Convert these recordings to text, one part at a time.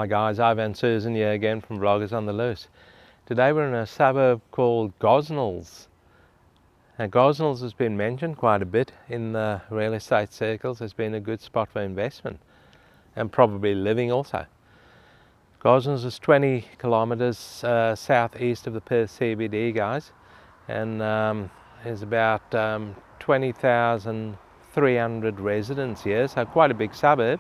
Hi guys, Ivan and Susan here again from Vloggers on the Loose. Today we're in a suburb called Gosnells. Now Gosnells has been mentioned quite a bit in the real estate circles. Has been a good spot for investment and probably living also. Gosnells is 20 kilometres southeast of the Perth CBD, guys, and there's about 20,300 residents here, so quite a big suburb,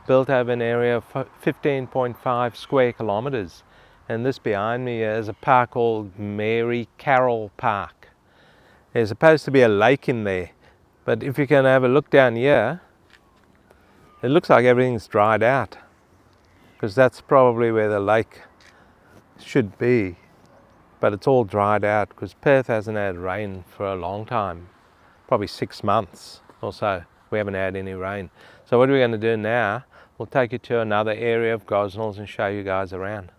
built over an area of 15.5 square kilometres. And this behind me is a park called Mary Carroll Park. There's supposed to be a lake in there, but if you can have a look down here, it looks like everything's dried out, because that's probably where the lake should be, but it's all dried out because Perth hasn't had rain for a long time, probably 6 months or so. We haven't had any rain. So what are we going to do now? We'll take you to another area of Gosnells and show you guys around.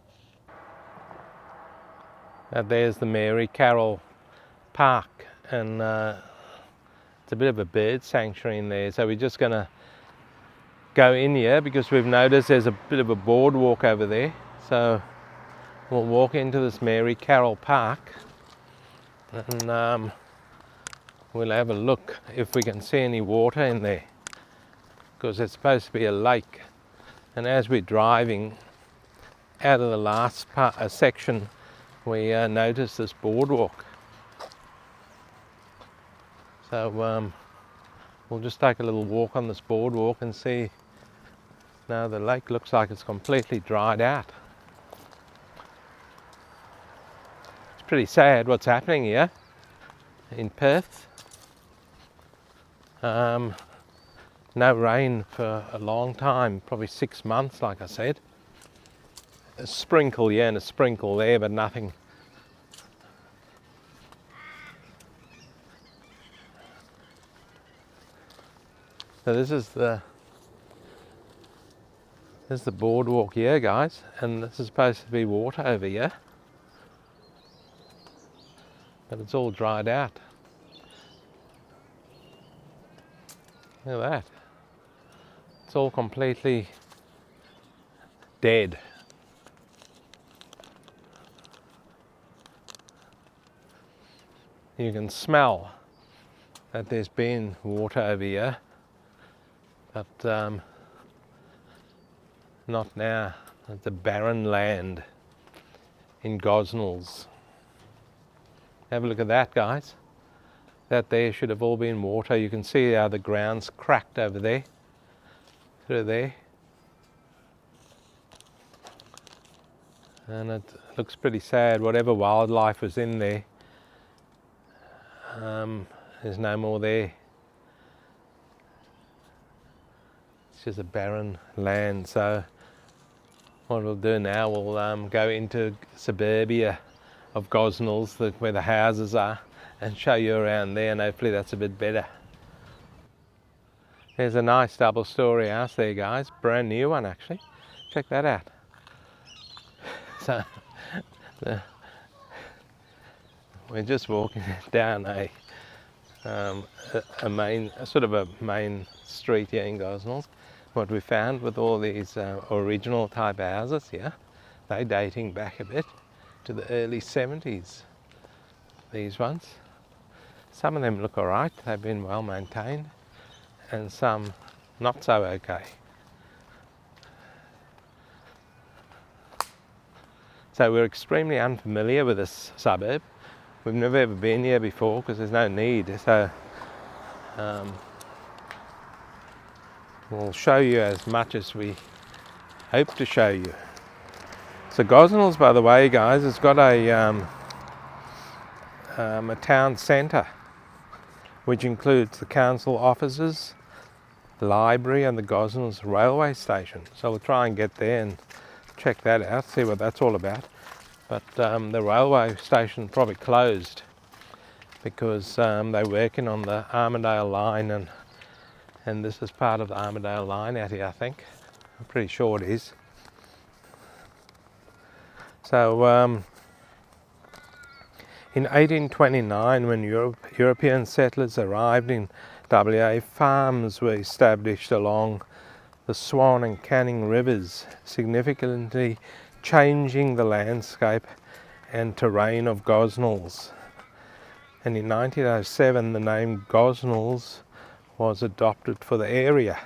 Now there's the Mary Carroll Park, and it's a bit of a bird sanctuary in there. So we're just going to go in here because we've noticed there's a bit of a boardwalk over there. So we'll walk into this Mary Carroll Park and we'll have a look if we can see any water in there, because it's supposed to be a lake. And as we're driving out of the last section, we notice this boardwalk. So we'll just take a little walk on this boardwalk and see. Now the lake looks like it's completely dried out. It's pretty sad what's happening here in Perth. No rain for a long time, probably 6 months, like I said. A sprinkle here and a sprinkle there, but nothing. So this is the boardwalk here, guys, and this is supposed to be water over here, but it's all dried out. Look at that. It's all completely dead. You can smell that there's been water over here, but not now. It's a barren land in Gosnells. Have a look at that, guys. That there should have all been water. You can see how the ground's cracked over there, through there. And it looks pretty sad. Whatever wildlife was in there, there's no more there. It's just a barren land. So what we'll do now, we'll go into Suburbia of Gosnells, where the houses are, and show you around there, and hopefully that's a bit better. There's a nice double-storey house there, guys. Brand new one, actually. Check that out. So we're just walking down a sort of a main street here in Gosnells. What we found with all these original type houses here, they're dating back a bit to the early 70s. These ones. Some of them look alright, they've been well maintained, and some not so okay. So we're extremely unfamiliar with this suburb. We've never ever been here before because there's no need. So we'll show you as much as we hope to show you. So Gosnells, by the way, guys, has got a town centre, which includes the council offices, the library and the Gosnells railway station. So we'll try and get there and check that out, see what that's all about. But the railway station probably closed because they're working on the Armadale line, and this is part of the Armadale line out here, I think. I'm pretty sure it is. So in 1829, when European settlers arrived in WA, farms were established along the Swan and Canning rivers, significantly changing the landscape and terrain of Gosnells. And in 1907 the name Gosnells was adopted for the area.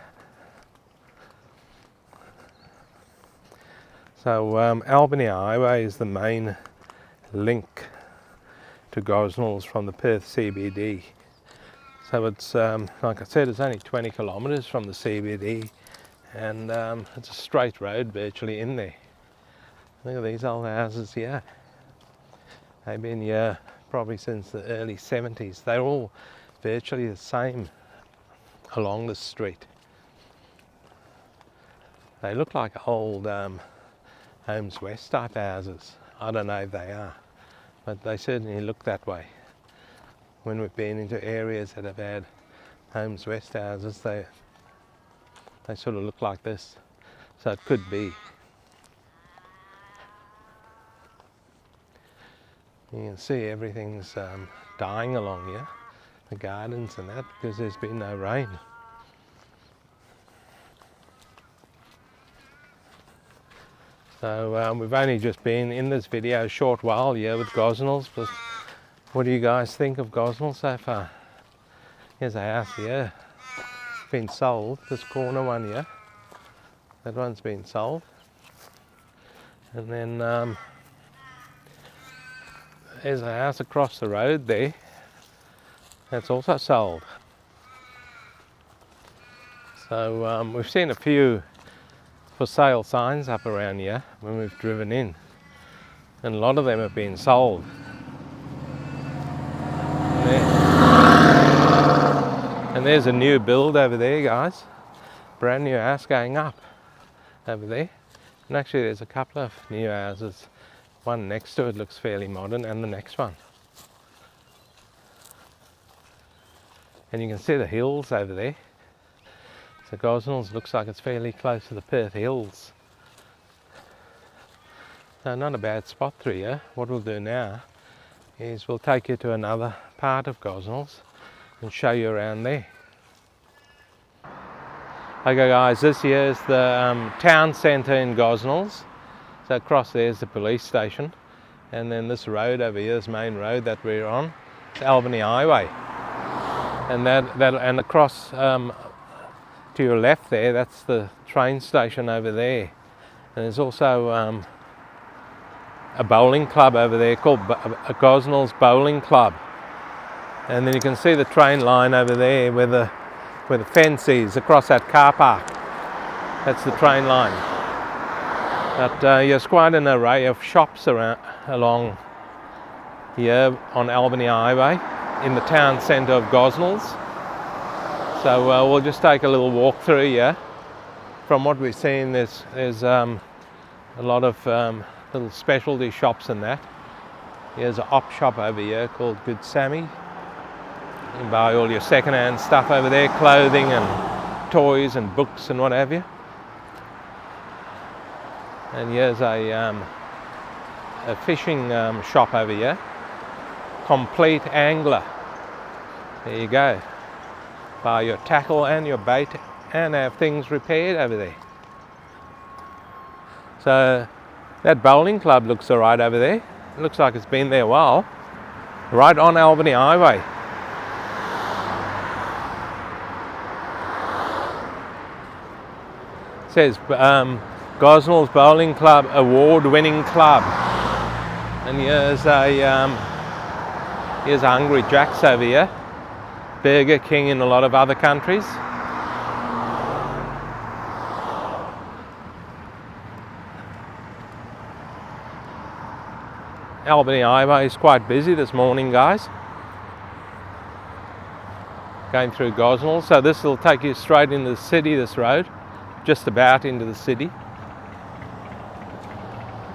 So Albany Highway is the main link to Gosnells from the Perth CBD. So it's, like I said, it's only 20 kilometres from the CBD, and it's a straight road virtually in there. Look at these old houses here. They've been here probably since the early 70s. They're all virtually the same along the street. They look like old Homes West type houses. I don't know if they are, but they certainly look that way. When we've been into areas that have had Homes West houses, they sort of look like this. So it could be. You can see everything's dying along here, the gardens and that, because there's been no rain. So we've only just been in this video a short while here with Gosnells, but what do you guys think of Gosnells so far? Here's a house here, it's been sold, this corner one here, that one's been sold. And then there's a house across the road there, that's also sold. So we've seen a few for sale signs up around here when we've driven in, and a lot of them have been sold. And there's a new build over there, guys, brand new house going up over there. And actually there's a couple of new houses, one next to it looks fairly modern, and the next one. And you can see the hills over there. So Gosnells looks like it's fairly close to the Perth Hills. So not a bad spot through here. What we'll do now is we'll take you to another part of Gosnells and show you around there. Okay guys, this here is the town centre in Gosnells. So across there is the police station, and then this road over here, this main road that we're on, it's Albany Highway. And and across to your left there, that's the train station over there. And there's also a bowling club over there called Gosnells Bowling Club. And then you can see the train line over there where the fence is across that car park. That's the train line. But there's quite an array of shops along here on Albany Highway in the town centre of Gosnells. So we'll just take a little walk through here. From what we've seen, there's a lot of little specialty shops and that. Here's an op shop over here called Good Sammy. You can buy all your second-hand stuff over there, clothing and toys and books and what have you. And here's a fishing shop over here, Complete Angler. There you go. Buy your tackle and your bait and have things repaired over there. So that bowling club looks alright over there. It looks like it's been there a while. Right on Albany Highway. It says Gosnells Bowling Club award-winning club. And here's a Hungry Jack's over here. Burger King in a lot of other countries. Albany Highway is quite busy this morning, guys. Going through Gosnells, so this will take you straight into the city, this road, just about into the city.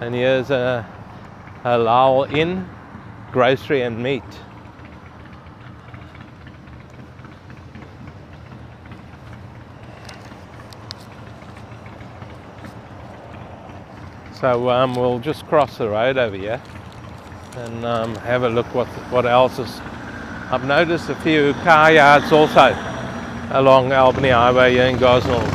And here's a Halal Inn, grocery and meat. So we'll just cross the road over here and have a look what else is. I've noticed a few car yards also along Albany Highway here in Gosnells.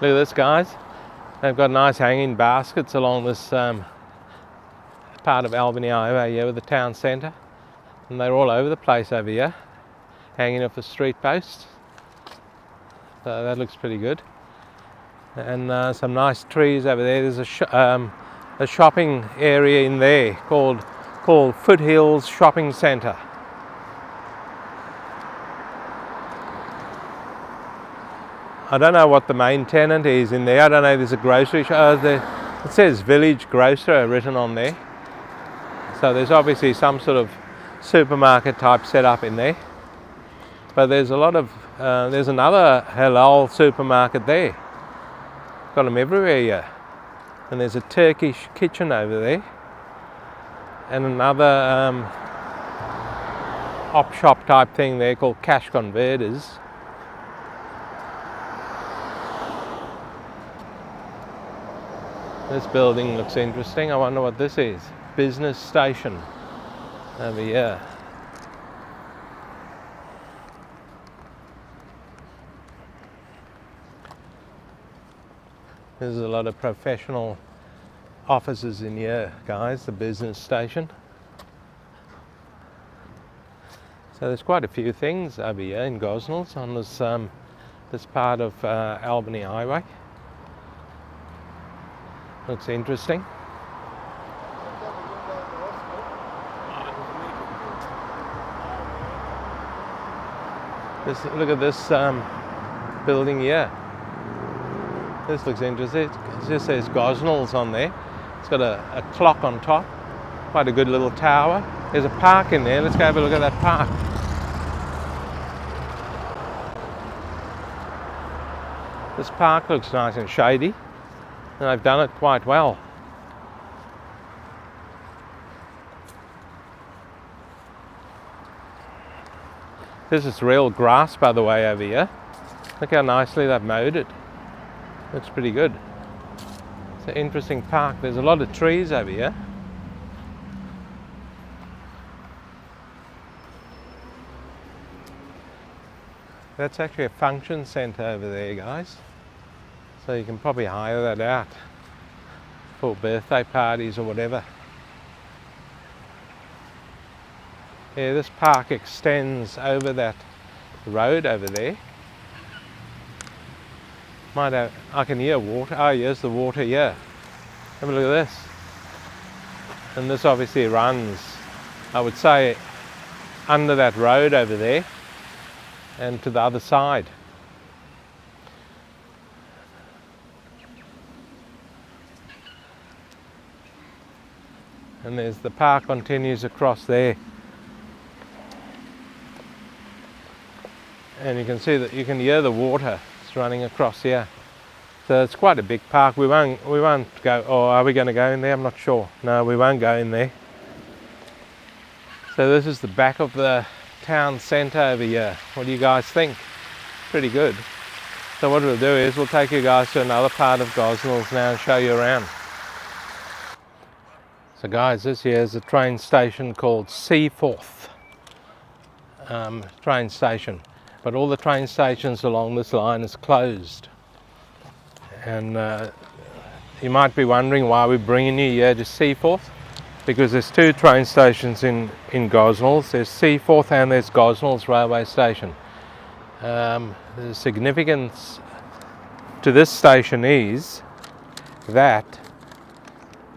Look at this, guys. They've got nice hanging baskets along this part of Albany Highway here with the town centre. And they're all over the place over here, hanging off the street posts. So that looks pretty good. And some nice trees over there. There's a shopping area in there called Foothills Shopping Centre. I don't know what the main tenant is in there. I don't know if there's a grocery shop. It says Village Grocer written on there. So there's obviously some sort of supermarket type setup in there. But there's a lot of, there's another halal supermarket there. Got them everywhere here. And there's a Turkish kitchen over there. And another op shop type thing there called Cash Converters. This building looks interesting. I wonder what this is. Business station over here. There's a lot of professional offices in here, guys, the business station. So there's quite a few things over here in Gosnells on this part of Albany Highway. Looks interesting. Look at this building here. This looks interesting. It just says Gosnells on there. It's got a clock on top. Quite a good little tower. There's a park in there. Let's go have a look at that park. This park looks nice and shady. And they've done it quite well. This is real grass, by the way, over here. Look how nicely they've mowed it. Looks pretty good. It's an interesting park. There's a lot of trees over here. That's actually a function centre over there, guys. So you can probably hire that out for birthday parties or whatever. Yeah, this park extends over that road over there. I can hear water. Oh, here's the water here. Have a look at this. And this obviously runs, I would say, under that road over there and to the other side. And there's the park continues across there. And you can see that you can hear the water. It's running across here. So it's quite a big park. We won't go, or are we going to go in there? I'm not sure. No, we won't go in there. So this is the back of the town centre over here. What do you guys think? Pretty good. So what we'll do is we'll take you guys to another part of Gosnells now and show you around. So guys, this here is a train station called Seaforth train station. But all the train stations along this line is closed. And you might be wondering why we're bringing you here to Seaforth. Because there's two train stations in Gosnells. There's Seaforth and there's Gosnells railway station. The significance to this station is that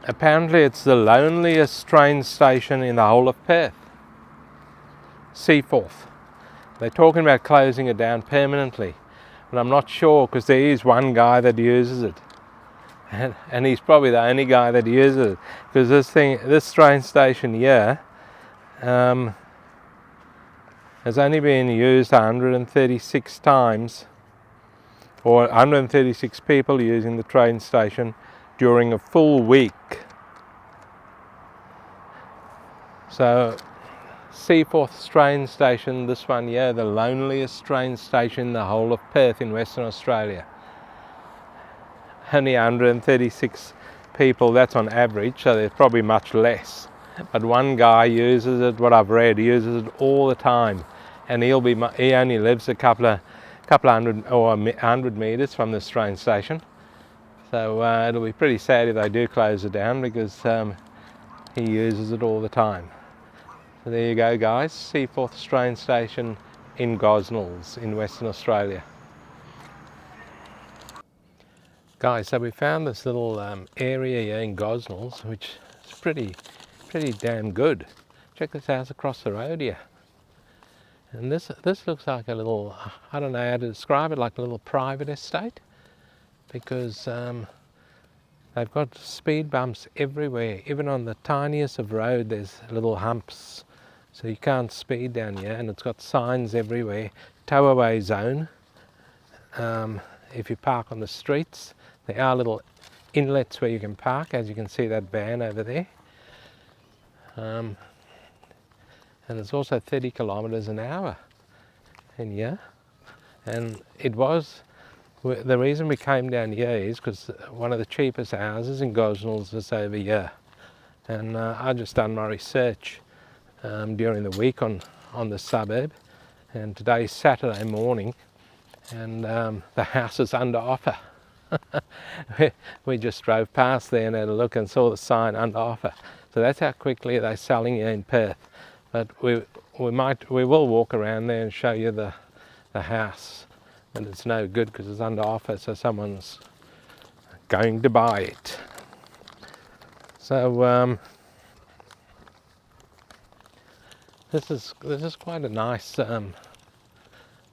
apparently it's the loneliest train station in the whole of Perth. Seaforth. They're talking about closing it down permanently, but I'm not sure because there is one guy that uses it, and he's probably the only guy that uses it because this train station here has only been used 136 times, or 136 people using the train station during a full week. So Seaforth train station, this one here, the loneliest train station in the whole of Perth in Western Australia. Only 136 people, that's on average, so there's probably much less. But one guy uses it, what I've read, he uses it all the time. And he only lives a couple of couple of hundred or 100 metres from this train station. So it'll be pretty sad if they do close it down, because he uses it all the time. So there you go, guys, Seaforth train station in Gosnells in Western Australia. Guys, so we found this little area here in Gosnells, which is pretty damn good. Check this house across the road here. And this looks like a little, I don't know how to describe it, like a little private estate, because they've got speed bumps everywhere. Even on the tiniest of road there's little humps, so you can't speed down here, and it's got signs everywhere. Tow away zone. If you park on the streets, there are little inlets where you can park, as you can see that van over there. And it's also 30 kilometres an hour in here. And it was, the reason we came down here is because one of the cheapest houses in Gosnells is over here. And I just done my research during the week on the suburb, and today's Saturday morning, and the house is under offer. We just drove past there and had a look and saw the sign under offer. So that's how quickly they're selling here in Perth. But we will walk around there and show you the house. And it's no good because it's under offer, so someone's going to buy it. So this is quite a nice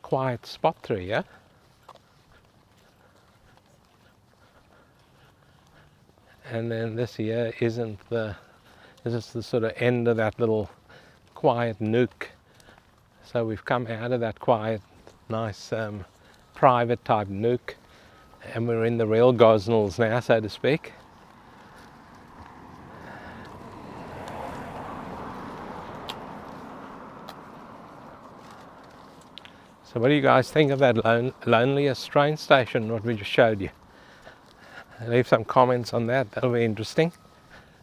quiet spot through here. And then this here this is the sort of end of that little quiet nook. So we've come out of that quiet, nice private type nook, and we're in the real Gosnells now, so to speak. So what do you guys think of that Loneliest train station, what we just showed you? Leave some comments on that, that'll be interesting.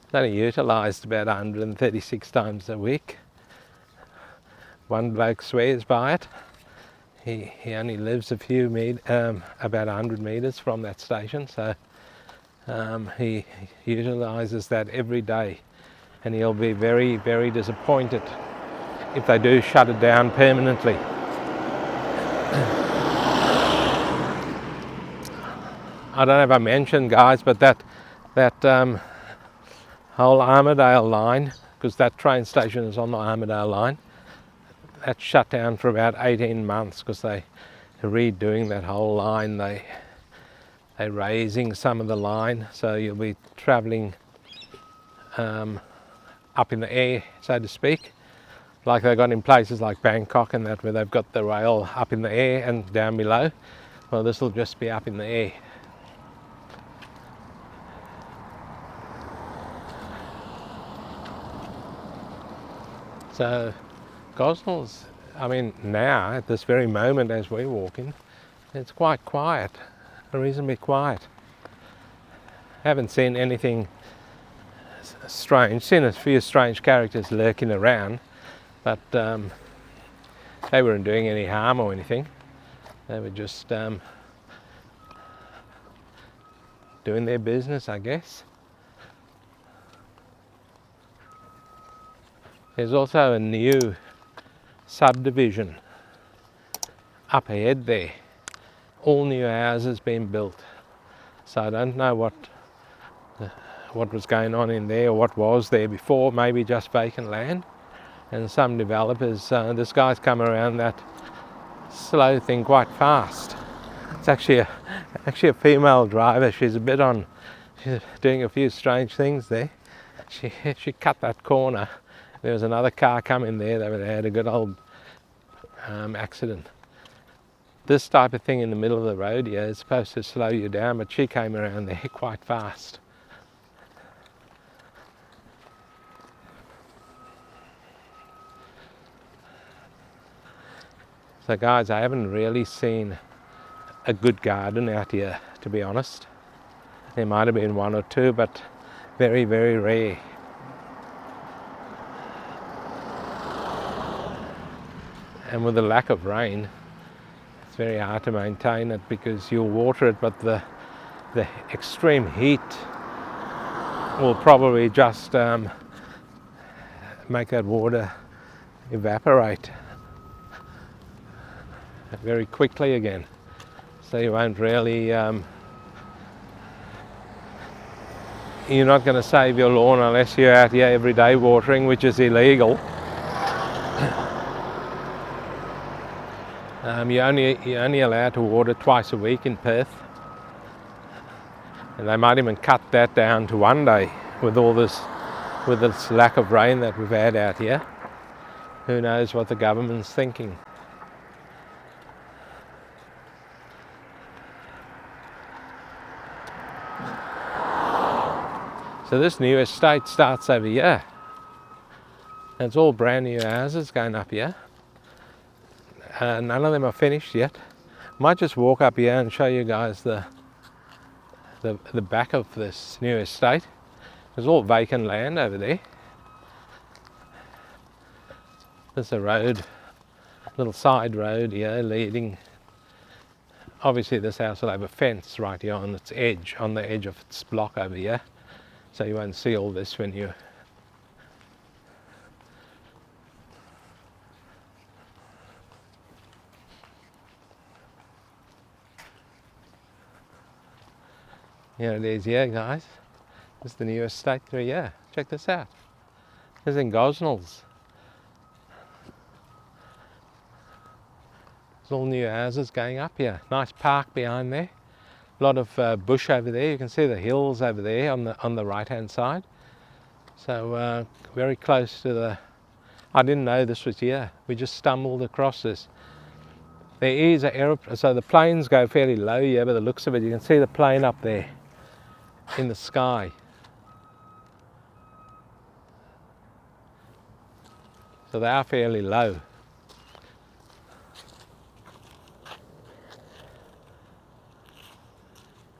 It's only utilised about 136 times a week. One bloke swears by it. He only lives a few about 100 metres from that station, so he utilises that every day, and he'll be very, very disappointed if they do shut it down permanently. I don't know if I mentioned, guys, but that whole Armadale line, because that train station is on the Armadale line, that's shut down for about 18 months because they're redoing that whole line. They're raising some of the line, so you'll be travelling up in the air, so to speak, like they've got in places like Bangkok and that, where they've got the rail up in the air and down below. Well, this will just be up in the air. So Gosnells, I mean, now at this very moment as we're walking, it's quite quiet, reasonably quiet. Haven't seen anything strange, seen a few strange characters lurking around, but they weren't doing any harm or anything. They were just doing their business, I guess. There's also a new subdivision up ahead there. All new houses being built. So I don't know what was going on in there, or what was there before. Maybe just vacant land. And some developers, this guy's come around that slow thing quite fast. It's actually a female driver. She's doing a few strange things there. She cut that corner. There was another car coming there. They had a good old accident. This type of thing in the middle of the road here is supposed to slow you down, but she came around there quite fast. So guys, I haven't really seen a good garden out here, to be honest. There might have been one or two, but very, very rare. And with the lack of rain, It's very hard to maintain it because you'll water it, but the extreme heat will probably just make that water evaporate very quickly again. So you won't really, you're not going to save your lawn unless you're out here every day watering, which is illegal. You're only allowed to water twice a week in Perth. And they might even cut that down to one day with this lack of rain that we've had out here. Who knows what the government's thinking. So this new estate starts over here. And it's all brand new houses going up here. None of them are finished yet. Might just walk up here and show you guys the back of this new estate. There's all vacant land over there. There's a road, little side road here leading. Obviously this house will have a fence right here on its edge, on the edge of its block over here. So you won't see all this when you... Here it is here, guys. This is the new estate through here. Check this out. This is in Gosnells. There's all new houses going up here. Nice park behind there. A lot of bush over there. You can see the hills over there on the right hand side. So very close to the... I didn't know this was here. We just stumbled across this. There is an aeroplane, so the planes go fairly low here by the looks of it. You can see the plane up there in the sky. So they are fairly low.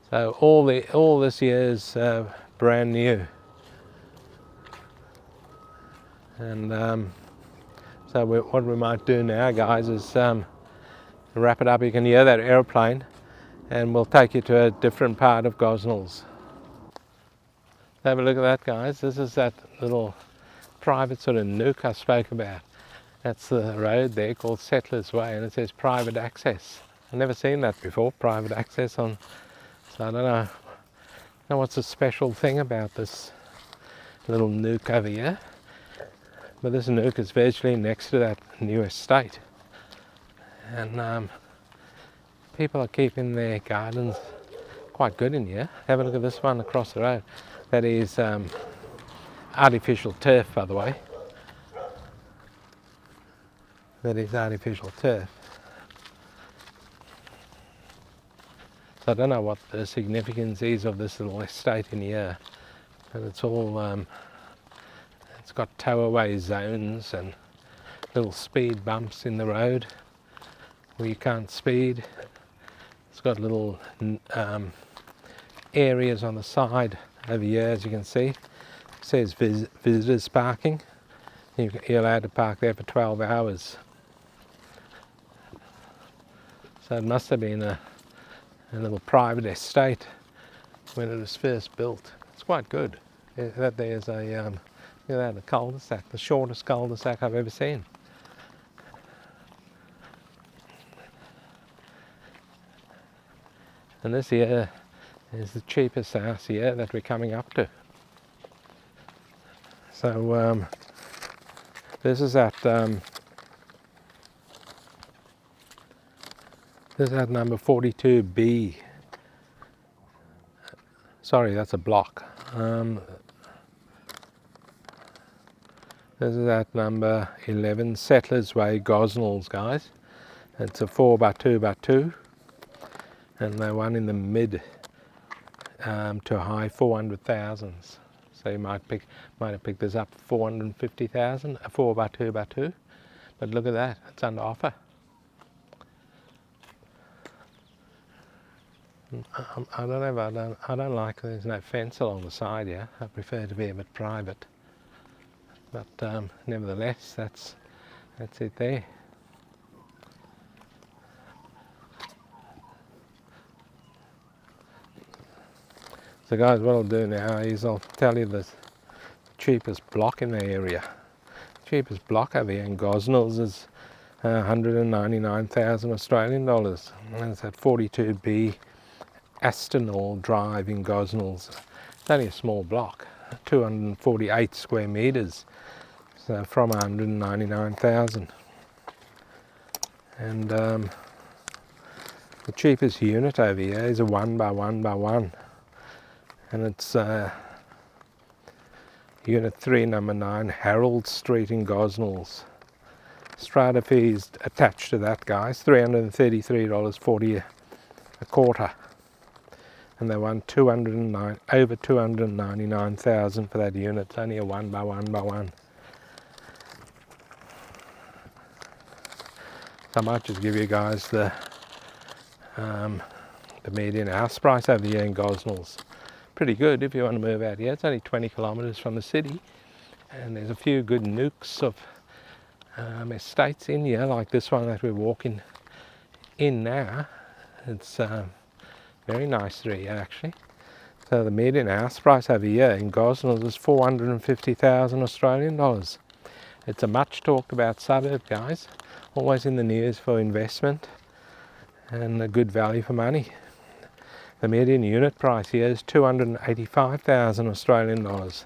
So all this here is brand new. And so what we might do now, guys, is wrap it up. You can hear that aeroplane, and we'll take you to a different part of Gosnells. Have a look at that, guys. This is that little private sort of nook I spoke about. That's the road there called Settlers Way, and it says private access. I've never seen that before, private access on. So I don't know what's the special thing about this little nook over here. But this nook is virtually next to that new estate. And people are keeping their gardens quite good in here. Have a look at this one across the road. That is artificial turf, by the way. That is artificial turf. So I don't know what the significance is of this little estate in here, but it's all, it's got tow-away zones and little speed bumps in the road where you can't speed. It's got little areas on the side over here, as you can see. It says visitors parking. You're allowed to park there for 12 hours. So it must have been a little private estate when it was first built. It's quite good. That there's a look at that, a cul-de-sac, the shortest cul-de-sac I've ever seen. And this here is the cheapest house here that we're coming up to. So this is at number 42B. Sorry, that's a block. This is at number 11 Settlers Way, Gosnells, guys. It's a 4x2x2, and the one in the mid to high 400,000s. So you might have picked this up 450,000, a 4x2x2. But look at that, it's under offer. I don't know, I don't like there's no fence along the side here. I prefer to be a bit private. But nevertheless, that's it there. So guys, what I'll do now is I'll tell you the cheapest block in the area. Cheapest block over here in Gosnells is 199,000 Australian dollars. And it's at 42B Astonall Drive in Gosnells. It's only a small block, 248 square metres, so from 199,000. And the cheapest unit over here is a 1x1x1, and it's Unit 3, number 9, Harold Street in Gosnells. Strata fees attached to that, guys, $333.40 a quarter. And they won over 299,000 for that unit. It's only a 1x1x1. So I might just give you guys the median house price over here in Gosnells. Pretty good if you want to move out here. It's only 20 kilometres from the city, and there's a few good nooks of estates in here, like this one that we're walking in now. It's very nice area actually. So the median house price over here in Gosnells is 450,000 Australian dollars. It's a much talked about suburb, guys. Always in the news for investment and a good value for money. The median unit price here is 285,000 Australian dollars.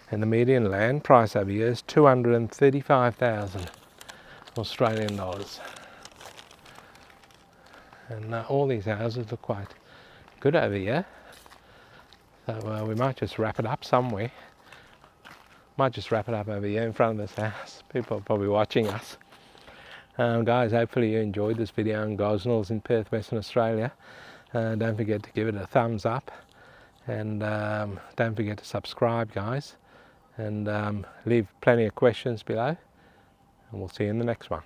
And the median land price over here is 235,000 Australian dollars. And all these houses look quite good over here. So we might just wrap it up somewhere. Might just wrap it up over here in front of this house. People are probably watching us. Guys, hopefully you enjoyed this video on Gosnells in Perth, Western Australia. Don't forget to give it a thumbs up, and don't forget to subscribe, guys, and leave plenty of questions below, and we'll see you in the next one.